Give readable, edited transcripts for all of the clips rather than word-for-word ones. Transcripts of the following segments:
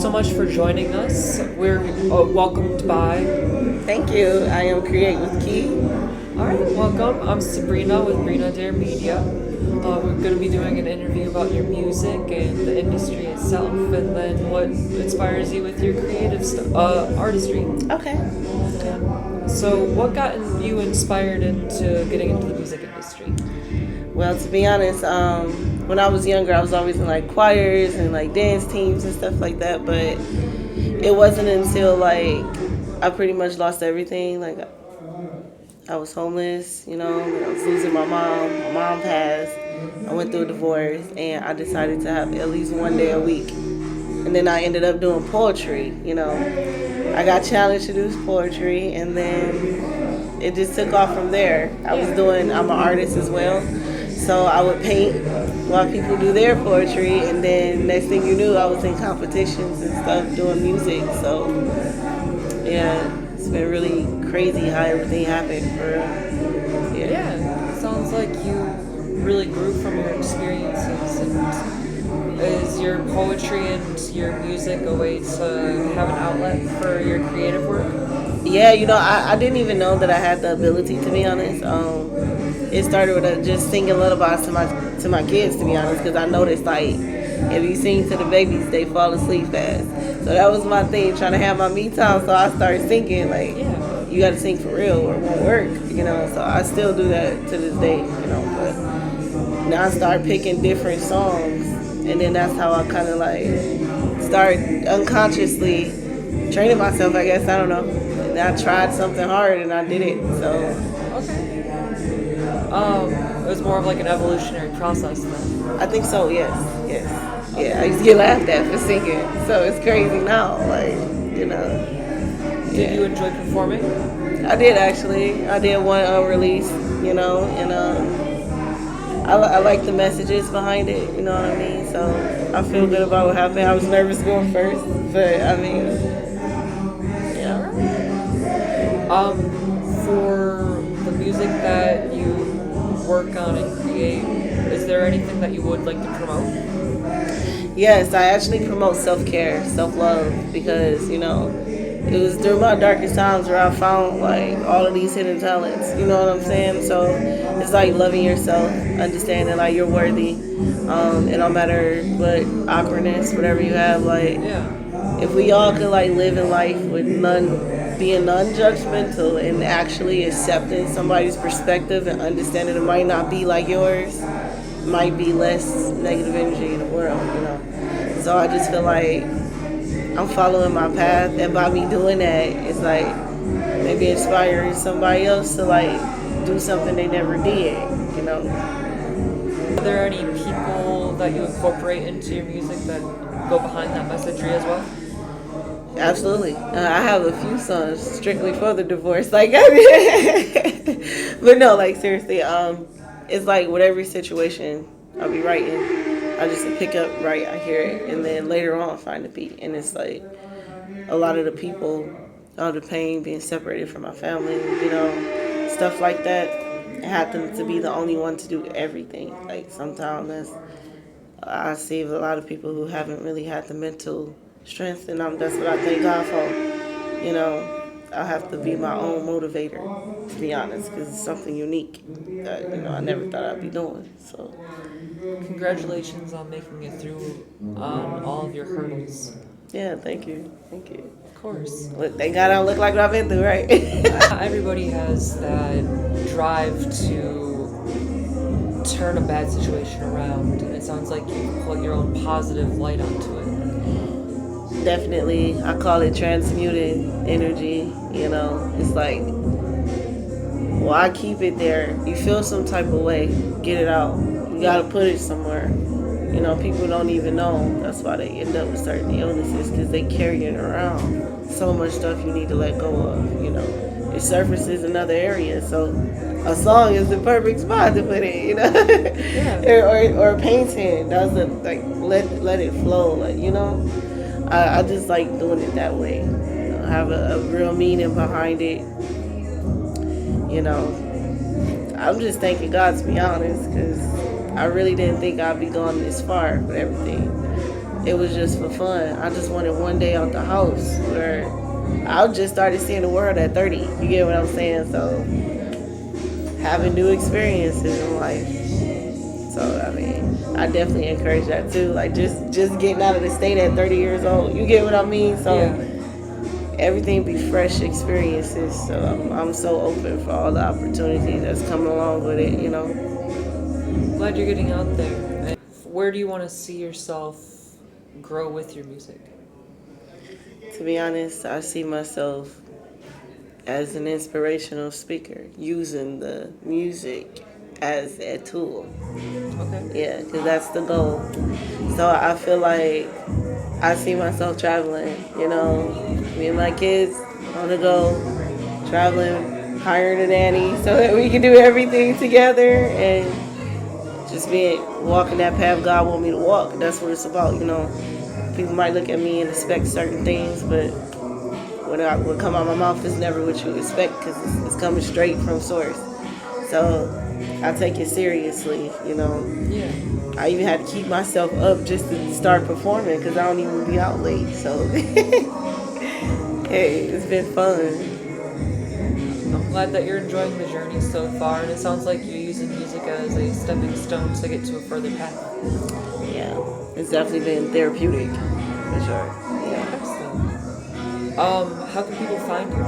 so much for joining us. We're welcomed by. Thank you. I am Create with Key. All right, welcome. I'm Sabrina with Brina Dare Media. We're going to be doing an interview about your music and the industry itself, and then what inspires you with your creative artistry. Okay. So, what got you inspired into getting into the music industry? Well, to be honest, when I was younger, I was always in like choirs and like dance teams and stuff like that. But it wasn't until like I pretty much lost everything. Like I was homeless, I was losing my mom. My mom passed. I went through a divorce, and I decided to have at least one day a week. And then I ended up doing poetry. I got challenged to do poetry, and then it just took off from there. I'm an artist as well. So I would paint while people do their poetry, and then next thing you knew, I was in competitions and stuff doing music. So, yeah, it's been really crazy how everything happened. Yeah, it sounds like you really grew from your experiences. And is your poetry and your music a way to have an outlet for your creative work? Yeah, I didn't even know that I had the ability, to be honest. It started with just singing lullabies to my kids, to be honest, because I noticed like if you sing to the babies, they fall asleep fast. So that was my thing, trying to have my me time. So I started thinking like, you got to sing for real or it won't work, So I still do that to this day, But now I start picking different songs, and then that's how I kind of like start unconsciously training myself, I guess. I don't know. And I tried something hard and I did it. So. Okay. It was more of like an evolutionary process then. I think so, yes. Yeah, I used to get laughed at for singing, so it's crazy now, Did you enjoy performing? I did, actually. I did one release, and I like the messages behind it, you know what I mean? So I feel good about what happened. I was nervous going first, but I mean, yeah. For the music that you work on and create, is there anything that you would like to promote? Yes, I actually promote self-care, self-love, because, it was during my darkest times where I found like all of these hidden talents, you know what I'm saying? So it's like loving yourself, understanding like you're worthy. It don't matter what awkwardness, whatever you have, like if we all could like live in life with being non-judgmental and actually accepting somebody's perspective and understanding it might not be like yours, might be less negative energy in the world, So I just feel like I'm following my path, and by me doing that, it's like maybe inspiring somebody else to like do something they never did, Are there any people that you incorporate into your music that go behind that messagery as well? Absolutely. I have a few songs strictly for the divorce. But no, like seriously, it's like whatever situation I'll be writing, I just pick up, write, I hear it, and then later on find the beat. And it's like a lot of the people, all the pain, being separated from my family, stuff like that. I happen to be the only one to do everything. Like sometimes I see a lot of people who haven't really had the mental strength, and that's what I thank God for. I have to be my own motivator, to be honest, because it's something unique that I never thought I'd be doing. So, congratulations on making it through on all of your hurdles. Yeah, thank you. Of course. Look, thank God I don't look like what I've been through, right? Everybody has that drive to turn a bad situation around, and it sounds like you put your own positive light onto it. Definitely, I call it transmuted energy. It's like, why keep it there? You feel some type of way, get it out. You gotta put it somewhere. People don't even know. That's why they end up with certain illnesses, because they carry it around. So much stuff you need to let go of. It surfaces in other areas. So a song is the perfect spot to put it. or a painting. That's like let it flow. Like I just like doing it that way. Have a real meaning behind it. I'm just thanking God, to be honest, because I really didn't think I'd be going this far with everything. it was just for fun. I just wanted one day out the house where I just started seeing the world at 30. You get what I'm saying? So having new experiences in life. So I mean, I definitely encourage that too. Like just getting out of the state at 30 years old. You get what I mean? So Yeah. everything be fresh experiences. So I'm so open for all the opportunities that's coming along with it. Glad you're getting out there. And where do you want to see yourself grow with your music? To be honest, I see myself as an inspirational speaker using the music as a tool. Okay. Yeah, because that's the goal. So I feel like I see myself traveling, me and my kids on the go, traveling, hiring a nanny so that we can do everything together and just being walking that path God want me to walk. That's what it's about. People might look at me and expect certain things, but what come out of my mouth is never what you expect because it's coming straight from source. So I take it seriously. Yeah. I even had to keep myself up just to start performing because I don't even be out late. So hey, it's been fun. I'm glad that you're enjoying the journey so far, and it sounds like you're using music as a stepping stone to get to a further path. Yeah, it's definitely been therapeutic for sure. Yeah. Excellent. How can people find you?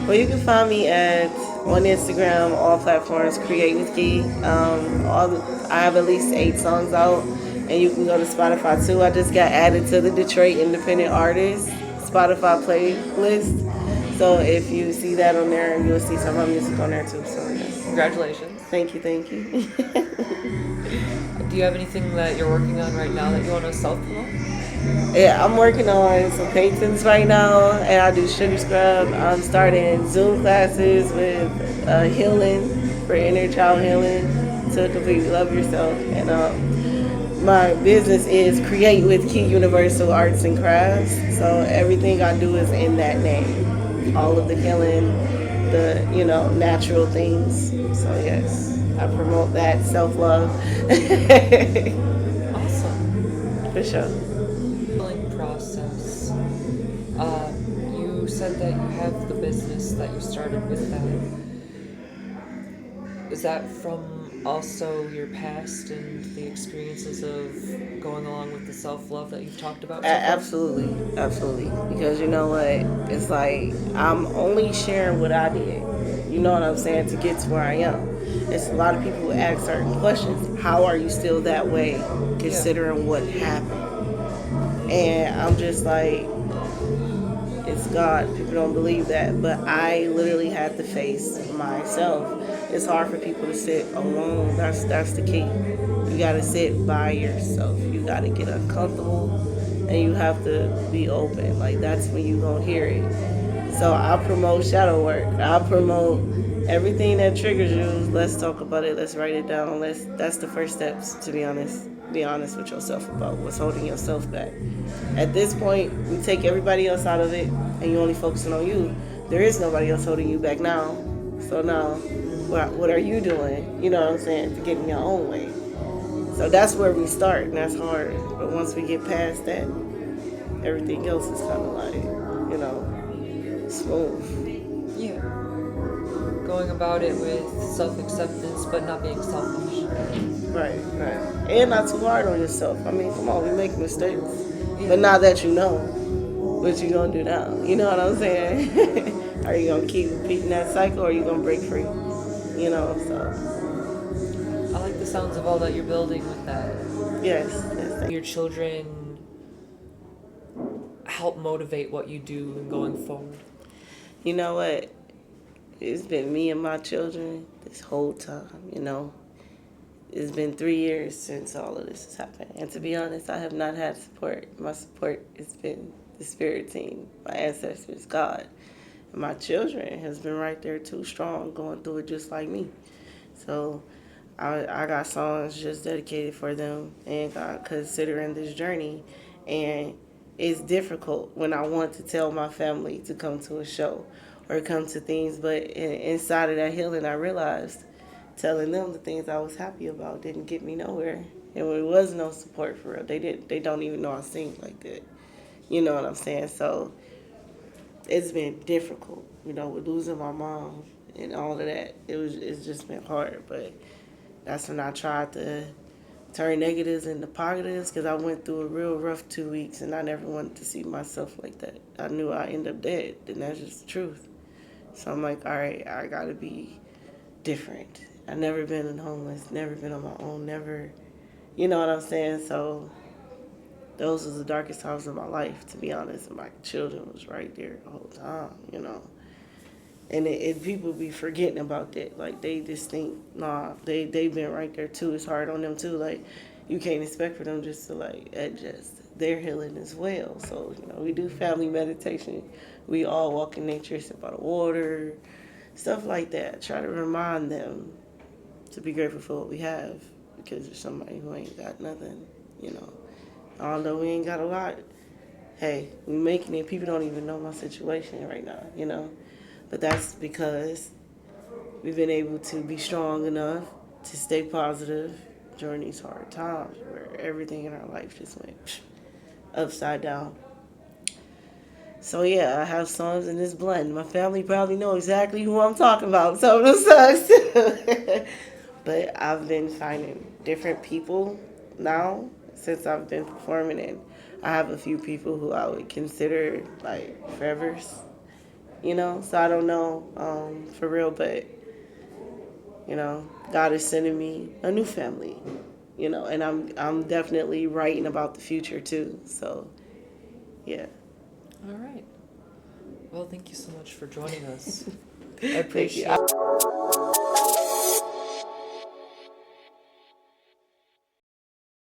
Well, you can find me on Instagram, all platforms, Create with Key. I have at least 8 songs out, and you can go to Spotify too. I just got added to the Detroit Independent Artists Spotify playlist. So if you see that on there, you'll see some of my music on there too. So yes. Congratulations. Thank you. Do you have anything that you're working on right now that you want to self-promote? Yeah, I'm working on some paintings right now, and I do sugar scrub. I'm starting Zoom classes with healing for inner child healing to completely love yourself. And my business is Create with Key Universal Arts and Crafts. So everything I do is in that name. All of the healing, the natural things. So yes, I promote that self-love. Awesome. For sure. Healing process. You said that you have the business that you started with that. Is that from also your past and the experiences of going along with the self-love that you've talked about so far? Absolutely. Because you know what? It's like I'm only sharing what I did. You know what I'm saying? To get to where I am. It's a lot of people who ask certain questions. How are you still that way, considering what happened? And I'm just like, it's God. People don't believe that, but I literally had to face myself. It's hard for people to sit alone. That's the key. You gotta sit by yourself. You gotta get uncomfortable, and you have to be open. Like that's when you gonna hear it. So I promote shadow work. I promote everything that triggers you. Let's talk about it. Let's write it down. That's the first steps. To be honest, be honest with yourself about what's holding yourself back. At this point, we take everybody else out of it, and you only focusing on you. There is nobody else holding you back now. So now, what are you doing? You know what I'm saying, to get in your own way. So that's where we start, and that's hard. But once we get past that, everything else is kind of like, smooth. Yeah. Going about it with self-acceptance, but not being selfish. Right. And not too hard on yourself. I mean, come on, we make mistakes. But now that you know, what you gonna do now? You know what I'm saying? Are you gonna keep repeating that cycle, or are you gonna break free? So. I like the sounds of all that you're building with that. Yes. Your children help motivate what you do going forward. You know what? It's been me and my children this whole time. It's been 3 years since all of this has happened. And to be honest, I have not had support. My support has been the spirit team, my ancestors, God. And my children has been right there too, strong, going through it just like me. So I got songs just dedicated for them and God, considering this journey. And it's difficult when I want to tell my family to come to a show or come to things, but inside of that healing, I realized telling them the things I was happy about didn't get me nowhere. And there was no support for real. They don't even know I sing like that. You know what I'm saying? So it's been difficult, with losing my mom and all of that. It's just been hard, but that's when I tried to turn negatives into positives because I went through a real rough 2 weeks and I never wanted to see myself like that. I knew I'd end up dead, and that's just the truth. So I'm like, all right, I gotta be different. I've never been homeless, never been on my own, never, you know what I'm saying? So those was the darkest times of my life, to be honest. And my children was right there the whole time. And people be forgetting about that. Like, they just think, nah, they've been right there too. It's hard on them too. Like, you can't expect for them just to, like, adjust. They're healing as well. So, we do family meditation. We all walk in nature, sip by the water, stuff like that. Try to remind them to be grateful for what we have, because there's somebody who ain't got nothing. Although we ain't got a lot, hey, we making it. People don't even know my situation right now. But that's because we've been able to be strong enough to stay positive during these hard times where everything in our life just went upside down. So yeah, I have songs in this blend. My family probably know exactly who I'm talking about. Some of them sucks. But I've been finding different people now since I've been performing, and I have a few people who I would consider like forevers. So I don't know for real, but God is sending me a new family, and I'm definitely writing about the future too. So yeah. All right. Well, thank you so much for joining us. I Thank you. appreciate